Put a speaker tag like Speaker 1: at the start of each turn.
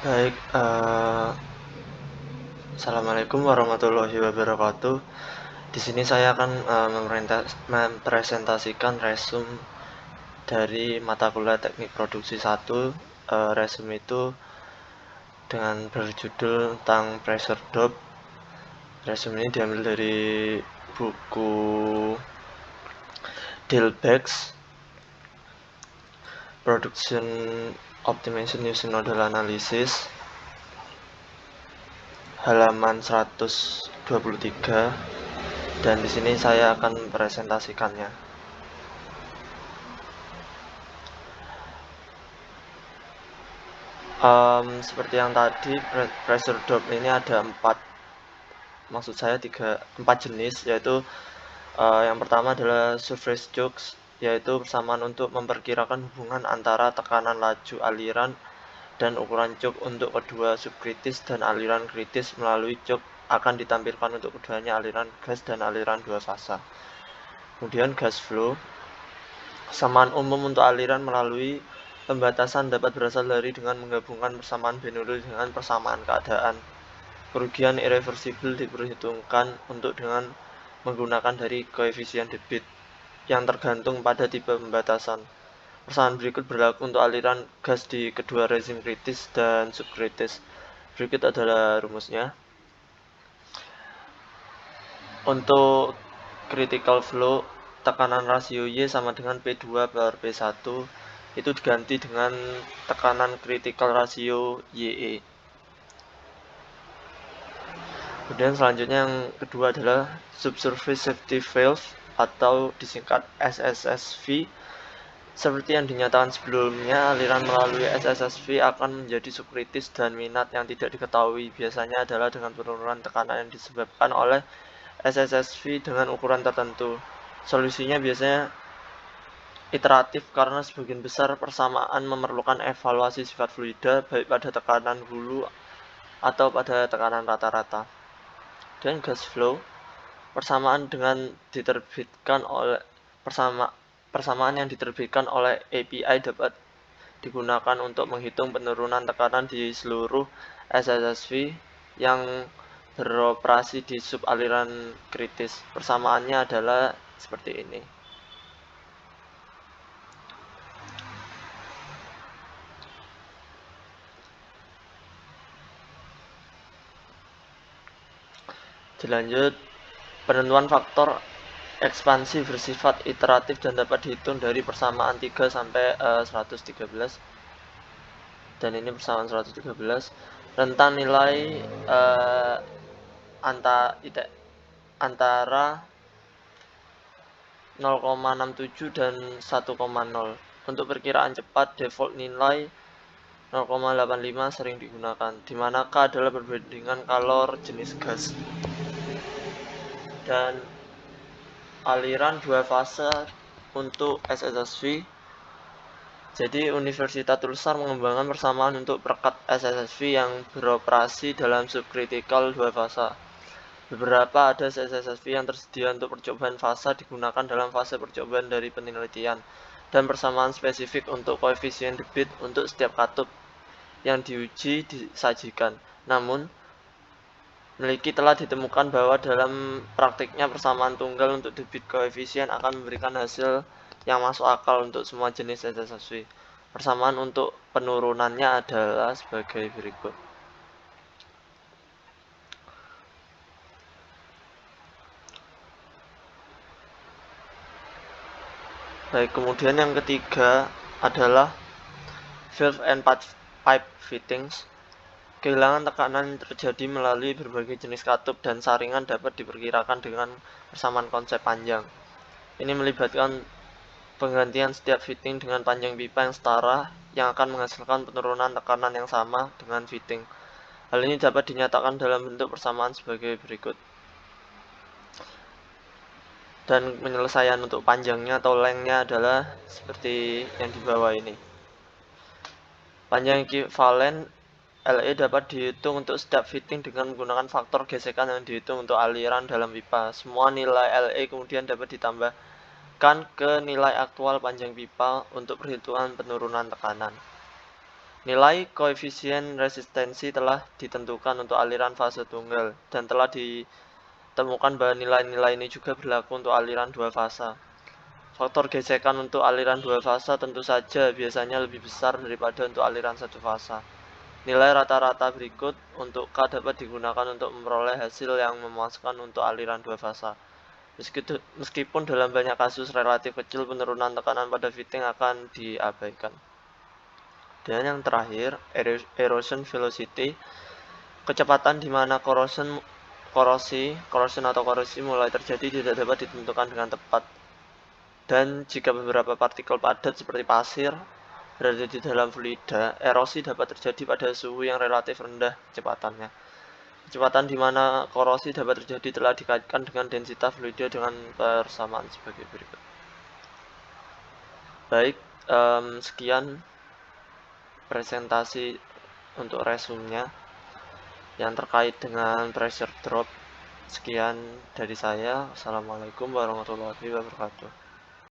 Speaker 1: Baik, assalamualaikum warahmatullahi wabarakatuh. Di sini saya akan mempresentasikan resume dari mata kuliah Teknik Produksi 1. Resume itu dengan berjudul tentang pressure drop. Resume ini diambil dari buku Dilbex Production Optimization Using Nodal Analysis, halaman 123, dan di sini saya akan presentasikannya. Seperti yang tadi, pressure drop ini ada empat jenis, yaitu yang pertama adalah surface choke, yaitu persamaan untuk memperkirakan hubungan antara tekanan laju aliran dan ukuran choke untuk kedua subkritis dan aliran kritis melalui choke akan ditampilkan untuk keduanya aliran gas dan aliran dua fasa. Kemudian gas flow, persamaan umum untuk aliran melalui pembatasan dapat berasal dari dengan menggabungkan persamaan Bernoulli dengan persamaan keadaan. Kerugian irreversibel diperhitungkan untuk dengan menggunakan dari koefisien debit yang tergantung pada tipe pembatasan. Persamaan berikut berlaku untuk aliran gas di kedua rezim kritis dan subkritis. Berikut adalah rumusnya. Untuk critical flow, tekanan rasio Y sama dengan P2 per P1, itu diganti dengan tekanan critical rasio YE. Kemudian selanjutnya yang kedua adalah subsurface safety valve atau disingkat SSSV. Seperti yang dinyatakan sebelumnya, aliran melalui SSSV akan menjadi subkritis dan minat yang tidak diketahui biasanya adalah dengan penurunan tekanan yang disebabkan oleh SSSV dengan ukuran tertentu. Solusinya biasanya iteratif karena sebagian besar persamaan memerlukan evaluasi sifat fluida baik pada tekanan hulu atau pada tekanan rata-rata. Dan gas flow, persamaan yang diterbitkan oleh API dapat digunakan untuk menghitung penurunan tekanan di seluruh SSSV yang beroperasi di sub aliran kritis. Persamaannya adalah seperti ini. Dilanjut, penentuan faktor ekspansi bersifat iteratif dan dapat dihitung dari persamaan 3 sampai 113. Dan ini persamaan 113. Rentang nilai antara 0,67 dan 1,0. Untuk perkiraan cepat, default nilai 0,85 sering digunakan, di mana K adalah perbandingan kalor jenis gas dan aliran dua fase untuk SSSV. Jadi Universitas Tulsar mengembangkan persamaan untuk perekat SSSV yang beroperasi dalam subkritikal dua fase. Beberapa ada SSSV yang tersedia untuk percobaan fase digunakan dalam fase percobaan dari penelitian, dan persamaan spesifik untuk koefisien debit untuk setiap katup yang diuji disajikan. Namun, telah ditemukan bahwa dalam praktiknya persamaan tunggal untuk debit koefisien akan memberikan hasil yang masuk akal untuk semua jenis SSSV. Persamaan untuk penurunannya adalah sebagai berikut. Baik, kemudian yang ketiga adalah valve and pipe fittings. Kehilangan tekanan terjadi melalui berbagai jenis katup dan saringan dapat diperkirakan dengan persamaan konsep panjang. Ini melibatkan penggantian setiap fitting dengan panjang pipa yang setara yang akan menghasilkan penurunan tekanan yang sama dengan fitting. Hal ini dapat dinyatakan dalam bentuk persamaan sebagai berikut. Dan penyelesaian untuk panjangnya atau lengthnya adalah seperti yang di bawah ini. Panjang ekivalen LE dapat dihitung untuk setiap fitting dengan menggunakan faktor gesekan yang dihitung untuk aliran dalam pipa. Semua nilai LE kemudian dapat ditambahkan ke nilai aktual panjang pipa untuk perhitungan penurunan tekanan. Nilai koefisien resistensi telah ditentukan untuk aliran fase tunggal dan telah ditemukan bahwa nilai-nilai ini juga berlaku untuk aliran dua fasa. Faktor gesekan untuk aliran dua fasa tentu saja biasanya lebih besar daripada untuk aliran satu fasa. Nilai rata-rata berikut untuk K dapat digunakan untuk memperoleh hasil yang memuaskan untuk aliran dua fasa. Meskipun dalam banyak kasus relatif kecil penurunan tekanan pada fitting akan diabaikan. Dan yang terakhir, erosion velocity, kecepatan di mana korosi mulai terjadi tidak dapat ditentukan dengan tepat. Dan jika beberapa partikel padat seperti pasir berada di dalam fluida, erosi dapat terjadi pada suhu yang relatif rendah kecepatannya. Kecepatan di mana korosi dapat terjadi telah dikaitkan dengan densitas fluida dengan persamaan sebagai berikut. Baik, sekian presentasi untuk resumenya yang terkait dengan pressure drop. Sekian dari saya. Assalamualaikum warahmatullahi wabarakatuh.